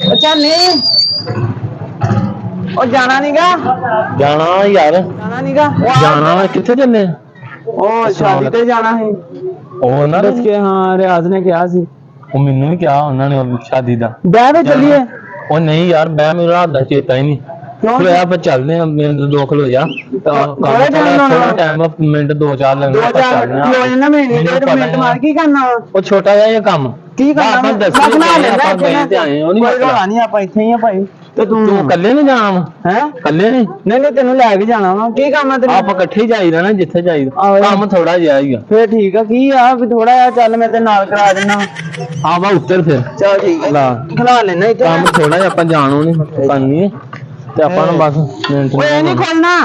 अच्छा नहीं ਉਹ ਜਾਣਾ ਨੀਗਾ ਜਾਣਾ ਯਾਰ ਜਾਣਾ ਨੀਗਾ ਜਾਣਾ ਵਾ ਕਿੱਥੇ ਚੱਲੇ ਉਹ ਸ਼ਾਦੀ ਤੇ ਜਾਣਾ ਸੀ ਉਹ ਨਾ ਦੱਸ ਕੇ ਹਾਂ ਰਿਆਜ਼ ਨੇ ਕਿਹਾ ਸੀ ਉਹ ਮੈਨੂੰ ਵੀ ਕਿਹਾ ਉਹਨਾਂ ਨੇ ਸ਼ਾਦੀ ਦਾ ਬਹਿ ਤੇ ਚੱਲੀਏ ਉਹ ਨਹੀਂ ਯਾਰ ਮੈਂ ਮੇਰਾ ਰਾਤ ਦਾ ਚੇਤਾ ਹੀ ਨਹੀਂ ਚਲੋ ਆਪਾਂ ਚੱਲਦੇ ਆ ਮਿੰਟ 2 ਖਲੋ ਜਾ ਥੋੜਾ ਟਾਈਮ ਮਿੰਟ 2-4 ਲੱਗਣਾ ਆਪਾਂ ਚੱਲਦੇ ਆ ਨਾ ਮਿੰਟ ਮਾਰ ਕੀ ਕਰਨਾ ਉਹ ਛੋਟਾ ਜਿਹਾ ਇਹ ਕੰਮ ਕੀ ਕਰਨਾ ਆਪਾਂ ਦੱਸੀ ਆਪਾਂ ਗਏ ਤੇ ਆਏ ਉਹ ਕੋਈ ਰੋਲਾ ਨਹੀਂ ਆਪਾਂ ਇੱਥੇ ਹੀ ਆ ਭਾਈ ਤੇ ਤੂੰ ਇਕੱਲੇ ਨਹੀਂ ਜਾਣਾ ਵਾ ਹੈ ਇਕੱਲੇ ਨਹੀਂ ਨਹੀਂ ਤੈਨੂੰ ਲੈ ਕੇ ਜਾਣਾ ਵਾ ਕੀ ਕੰਮ ਆ ਤੈਨੂੰ ਆਪਾਂ ਇਕੱਠੇ ਹੀ ਜਾਈਦਾ ਨਾ ਜਿੱਥੇ ਜਾਈਦਾ ਕੰਮ ਥੋੜਾ ਜਿਹਾ ਹੀ ਆ ਫੇਰ ਠੀਕ ਆ ਕੀ ਆ ਵੀ ਥੋੜਾ ਜਿਹਾ ਚੱਲ ਮੈਂ ਤੇ ਨਾਲ ਕਰਾ ਦਿੰਦਾ ਆ ਵਾ ਉੱਤਰ ਫਿਰ ਚਲ ਠੀਕ ਹੈ ਖਲਾ ਲੈਣਾ ਇੱਥੇ ਕੰਮ ਥੋੜਾ ਜਿਹਾ ਆਪਾਂ ਜਾਣੋ ਨਹੀਂ ਕਰਨੀ ਤੇ ਆਪਾਂ ਨੂੰ ਬਸ ਮਿੰਟ ਇਹ ਨਹੀਂ ਖੋਲਣਾ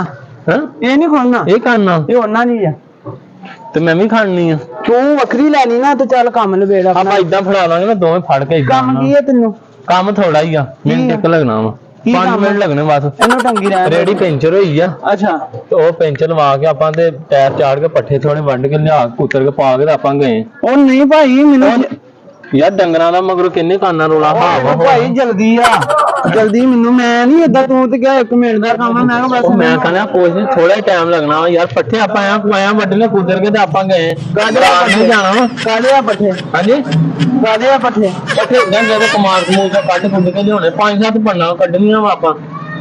ਹੈ ਇਹ ਨਹੀਂ ਖੋਲਣਾ ਇਹ ਕਰਨਾ ਇਹ ਉਹਨਾਂ ਦੀ ਆ ਤੇ ਮੈਂ ਵੀ ਖਾਣੀ ਆ ਤੂੰ ਵੱਖਰੀ ਲੈਣੀ ਨਾ ਤੇ ਚੱਲ ਕੰਮ ਨਿਬੇੜ ਆਪਣਾ ਆਪਾਂ ਇਦਾਂ ਫੜਾ ਲਾਂਗੇ ਨਾ ਦੋਵੇਂ ਫੜ ਕੇ ਇਦਾਂ ਕੰਮ ਕੀ ਹੈ ਤੈਨੂੰ ਕੰਮ ਥੋੜਾ ਹੀ ਆ ਮਿੰਟ ਇੱਕ ਲੱਗਣਾ ਵਾ 5 ਮਿੰਟ ਲੱਗਣੇ ਬਸ ਇਹਨੂੰ ਟੰਗੀ ਰਹਿ ਰੇੜੀ ਪੈਂਚਰ ਹੋਈ ਆ ਅੱਛਾ ਤੇ ਉਹ ਪੈਂਚਰ ਲਵਾ ਕੇ ਆਪਾਂ ਤੇ ਟਾਇਰ ਚਾੜ ਕੇ ਪੱਠੇ ਥੋੜੇ ਵੱਢ ਕੇ ਲਿਆ ਕੁੱਤਰ ਕੇ ਪਾ ਕੇ ਤੇ ਆਪਾਂ ਗਏ ਉਹ ਨਹੀਂ ਭਾਈ ਮੈਨੂੰ ਯਾਰ ਡੰਗਰਾਂ ਦਾ ਮਗਰੋਂ ਕਿੰਨੇ ਕਾਨਾਂ ਰੋਲਾ ਹਾਵਾ ਭਾਈ ਜਲਦੀ ਆ ਜਲਦੀ ਮੈਨੂੰ ਮੈਂ ਨਹੀਂ ਏਦਾਂ ਤੂੰ ਤੇ ਕਿਹਾ 1 ਮਿੰਟ ਦਾ ਕੰਮ ਆ ਮੈਂ ਕਿਹਾ ਬਸ ਮੈਂ ਕਹਿੰਦਾ ਕੋਈ ਥੋੜਾ ਟਾਈਮ ਲੱਗਣਾ ਵਾ ਯਾਰ ਪੱਠੇ ਆਪਾਂ ਆਇਆ ਵੱਢਣੇ ਕੁੱਤਰ ਕੇ ਤੇ ਆਪਾਂ ਗਏ ਪੱਠੇ ਜਾਣਾ ਵਾ ਕਾਲੇ ਆ ਪੱਠੇ ਹਾਂਜੀ ਕਾਲੇ ਆ ਪੱਠੇ ਗੰਗੇ ਦੇ ਕਮਾਰ ਕਮੂਰ ਦਾ ਕੱਢ ਕੁੱਟ ਕੇ ਲਿਆਉਣੇ 5-7 ਪੰਨਾ ਕੱਢਣੀਆਂ ਵਾ ਆਪਾਂ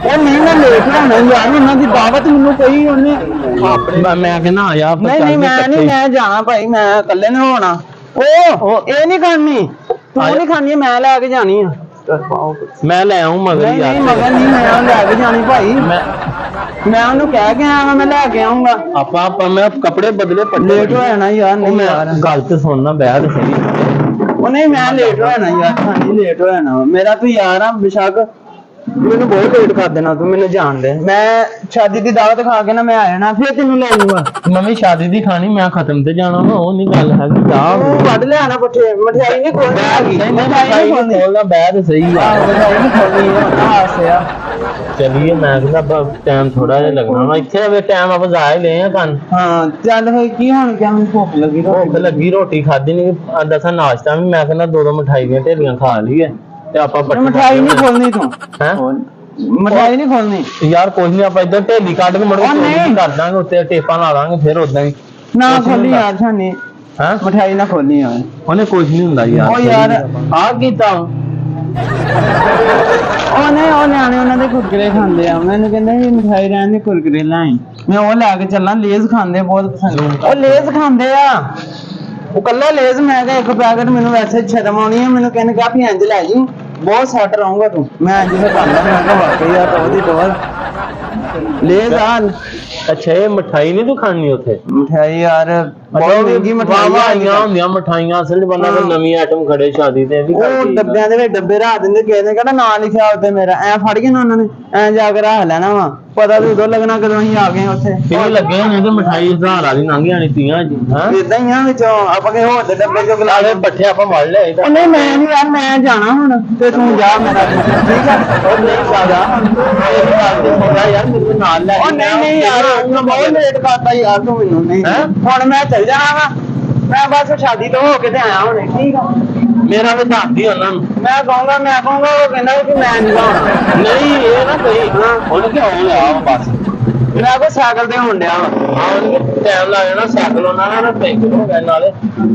ਉਹ ਨਹੀਂ ਮੈਂ ਲੇਟ ਹੋਣਾ ਯਾਰ ਉਹਨਾਂ ਦੀ ਦਾਵਤ ਮੈਨੂੰ ਕਹੀ ਉਹਨੇ ਆਪਣੇ ਮੈਂ ਕਹਿੰਦਾ ਆ ਜਾ ਨਹੀਂ ਮੈਂ ਜਾਣਾ ਭਾਈ ਮੈਂ ਇਕੱਲੇ ਨੇ ਹੋਣਾ ਉਹ ਇਹ ਨਹੀਂ ਖਾਣੀ ਤੂੰ ਨਹੀਂ ਖਾਣੀ ਮੈਂ ਲੈ ਕੇ ਜਾਣੀ ਆ ਮੈਂ ਲੈ ਆਉਂ ਮਗਰ ਯਾਰ ਨਹੀਂ ਮਗਰ ਨਹੀਂ ਮੈਂ ਲੈ ਕੇ ਜਾਣੀ ਭਾਈ ਮੈਂ ਉਹਨੂੰ ਕਹਿ ਕੇ ਆਇਆ ਮੈਂ ਲੈ ਕੇ ਆਉਂਗਾ ਆਪਾਂ ਮੈਂ ਕੱਪੜੇ ਬਦਲੇ ਪੱਟੇ ਲੇਟ ਹੋ ਜਾਣਾ ਯਾਰ ਨਹੀਂ ਯਾਰ ਗੱਲ ਤੇ ਸੁਣਨਾ ਬਹਿ ਤੇ ਸਹੀ ਉਹ ਨਹੀਂ ਮੈਂ ਲੇਟ ਹੋ ਜਾਣਾ ਯਾਰ ਖਾਣੀ ਲੇਟ ਹੋ ਜਾਣਾ ਮੇਰਾ ਤੂੰ ਯਾਰ ਆ ਬਿਸ਼ੱਕ ਮੈਨੂੰ ਬਹੁਤ ਲੇਟ ਕਰ ਦੇਣਾ ਤੂੰ ਮੈਨੂੰ ਜਾਣ ਦੇ ਮੈਂ ਸ਼ਾਦੀ ਦੀ ਦਾਵਤ ਖਾ ਕੇ ਨਾ ਮੈਂ ਆ ਜਾਣਾ ਫਿਰ ਤੈਨੂੰ ਲੈ ਲੂੰਗਾ ਮੰਮੀ ਸ਼ਾਦੀ ਦੀ ਖਾਣੀ ਮੈਂ ਖਤਮ ਤੇ ਜਾਣਾ ਵਾ ਉਹ ਨਹੀਂ ਗੱਲ ਹੈਗੀ ਜਾ ਕੱਢ ਲਿਆਣਾ ਪੱਠੇ ਮਠਿਆਈ ਨਹੀਂ ਖੋਲਣੀ ਹੈਗੀ ਮਠਿਆਈ ਨਹੀਂ ਖੋਲਣਾ ਬਹਿ ਤੇ ਸਹੀ ਆ ਮਠਿਆਈ ਨਹੀਂ ਖੋਲਣੀ ਹਾਸਿਆ ਚਲੀਏ ਮੈਂ ਕਹਿੰਦਾ ਟਾਈਮ ਥੋੜਾ ਜਿਹਾ ਲੱਗਣਾ ਵਾ ਇੱਥੇ ਅਵੇ ਟਾਈਮ ਆਪਾਂ ਜ਼ਾਇਆ ਲੈ ਆ ਕੰਨ ਹਾਂ ਚੱਲ ਫੇ ਕੀ ਹੁਣ ਕਿ ਮੈਨੂੰ ਭੁੱਖ ਲੱਗੀ ਰੋਟੀ ਖਾਦੀ ਨਹੀਂ ਦੱਸਾਂ ਨਾਸ਼ਤਾ ਵੀ ਮੈਂ ਕਹਿੰਦਾ 2 ਮਠਾਈ ਦੀਆਂ ਢੇਲੀਆਂ ਖਾ ਲਈਏ ਤੇ ਆਪਾਂ ਮਠਾਈ ਨਹੀਂ ਖੋਲਣੀ ਤੂੰ ਹੈ ਮਠਾਈ ਨਹੀਂ ਖੋਲਣੀ ਯਾਰ ਕੁਝ ਨਹੀਂ ਆਪਾਂ ਇੱਧਰ ਢੇਲੀ ਕੱਢ ਕੇ ਮੁੜ ਕੇ ਕਰ ਦਾਂਗੇ ਉੱਤੇ ਟੇਪਾਂ ਲਾ ਦਾਂਗੇ ਫਿਰ ਉਦਾਂ ਹੀ ਨਾ ਖੋਲੀ ਯਾਰ ਛਾਨੀ ਹੈ ਮਠਾਈ ਨਾ ਖੋਲਣੀ ਯਾਰ ਉਹਨੇ ਕੁਝ ਨਹੀਂ ਹੁੰਦਾ ਯਾਰ ਉਹ ਯਾਰ ਆ ਕੀਤਾ ਉਹ ਨਿਆਣੇ ਉਹਨਾਂ ਦੇ ਕੁਰਕਰੇ ਖਾਂਦੇ ਆ ਉਹਨਾਂ ਨੂੰ ਕਹਿੰਦੇ ਵੀ ਮਠਾਈ ਰਹਿਣ ਦੇ ਕੁਰਕਰੇ ਲਾਈ ਮੈਂ ਉਹ ਲੈ ਕੇ ਚੱਲਾਂ ਲੇਜ਼ ਖਾਂਦੇ ਬਹੁਤ ਪਸੰਦ ਉਹ ਲੇਜ਼ ਖਾਂਦੇ ਆ ਉਹ ਕੱਲਾ ਲੇਜ਼ ਮੈਂ ਕਿਹਾ 1 ਪੈਕਟ ਮੈਨੂੰ ਵੈਸੇ ਸ਼ਰਮ ਆਉਣੀ ਆ ਮੈਨੂੰ ਕਹਿੰਦੇ ਕਿਹਾ ਵੀ ਇੰਜ ਲੈ ਜੀ ਬਹੁਤ ਸੈੱਟ ਰਹੂੰਗਾ ਤੂੰ ਮੈਂ ਇੰਜ ਕਰਦਾ ਮੈਂ ਕਿਹਾ ਵਾਕਈ ਯਾਰ ਉਹਦੀ ਟੋਲ ਲੇਜ਼ ਆ ਅੱਛਾ ਇਹ ਮਠਾਈ ਨਹੀਂ ਤੂੰ ਖਾਣੀ ਉੱਥੇ ਮਠਾਈ ਯਾਰ ਬਹੁਤ ਮਹਿੰਗੀ ਮਠਾਈ ਆਈਆਂ ਹੁੰਦੀਆਂ ਮਠਾਈਆਂ ਅਸਲ ਬੰਦਾ ਨਵੀਂ ਆਈਟਮ ਖੜੇ ਸ਼ਾਦੀ ਤੇ ਵੀ ਉਹ ਡੱਬਿਆਂ ਦੇ ਵਿੱਚ ਡੱਬੇ ਰੱਖ ਦਿੰਦੇ ਕਿਸੇ ਨੇ ਕਹਿੰਦਾ ਨਾਂ ਲਿਖਿਆ ਉੱਤੇ ਮੇਰਾ ਐ ਫੜ ਕੇ ਨਾ ਉਹਨਾਂ ਨੇ ਐ ਜਾ ਕੇ ਰੱਖ ਲੈਣਾ ਵਾ ਪਤਾ ਵੀ ਉਦੋਂ ਲੱਗਣਾ ਕਦੋਂ ਅਸੀਂ ਆ ਗਏ ਉੱਥੇ ਕਿਉਂ ਲੱਗੇ ਹੋਣੇ ਤੇ ਮਠਾਈ ਹਜ਼ਾਰ ਵਾਲੀ ਲੰਘ ਜਾਣੀ ਤੀਆਂ ਜੀ ਹਾਂ ਇਦਾਂ ਹੀ ਆ ਵਿੱਚੋਂ ਆਪਾਂ ਕੇ ਹੋਰ ਦੇ ਡੱਬੇ ਚੋਂ ਗਲਾਲੇ ਪੱਠੇ ਆਪਾਂ ਵੜ ਲਿਆਏ ਤਾਂ ਨਹੀਂ ਮੈਂ ਨਹੀਂ ਯਾਰ ਮੈਂ ਜਾਣਾ ਹੁਣ ਤੇ ਤੂੰ ਜਾ ਮੇਰਾ ਠੀਕ ਆ ਉਹ ਨਹੀਂ ਜਾ ਇਹ ਗੱਲ ਤੇ ਹੋਇਆ ਯਾਰ ਮੇਰੇ ਨਾਲ ਲੈ ਉਹ ਨਹੀਂ ਯਾਰ ਬਹੁਤ ਲੇਟ ਕਰਤਾ ਯਾਰ ਤੂੰ ਮੈਨੂੰ ਨਹੀਂ ਹੁਣ ਮੈਂ ਚੱਲ ਜਾਣਾ ਵਾ ਮੈਂ ਬਸ ਸ਼ਾਦੀ ਤੋਂ ਹੋ ਕੇ ਤੇ ਆਇਆ ਹੁਣੇ ਠੀਕ ਆ ਮੇਰਾ ਵੀ ਦੱਸਦੀ ਉਹਨਾਂ ਨੂੰ ਮੈਂ ਕਹੂੰਗਾ ਉਹ ਕਹਿੰਦਾ ਕਿ ਮੈਂ ਨਹੀਂ ਲਾਉਣਾ ਨਹੀਂ ਇਹ ਨਾ ਕਹੀ ਉਹਨੇ ਕਿ ਆਉਂ ਆ ਬਸ ਮੈਂ ਕੋ ਸਾਈਕਲ ਤੇ ਹੋਣ ਡਿਆ ਵਾ ਆਉਣਗੇ ਟਾਈਮ ਲਾ ਜਾਣਾ ਸਾਈਕਲ ਉਹਨਾਂ ਨਾਲ ਪੈਂਕ ਹੋ ਗਿਆ ਨਾਲੇ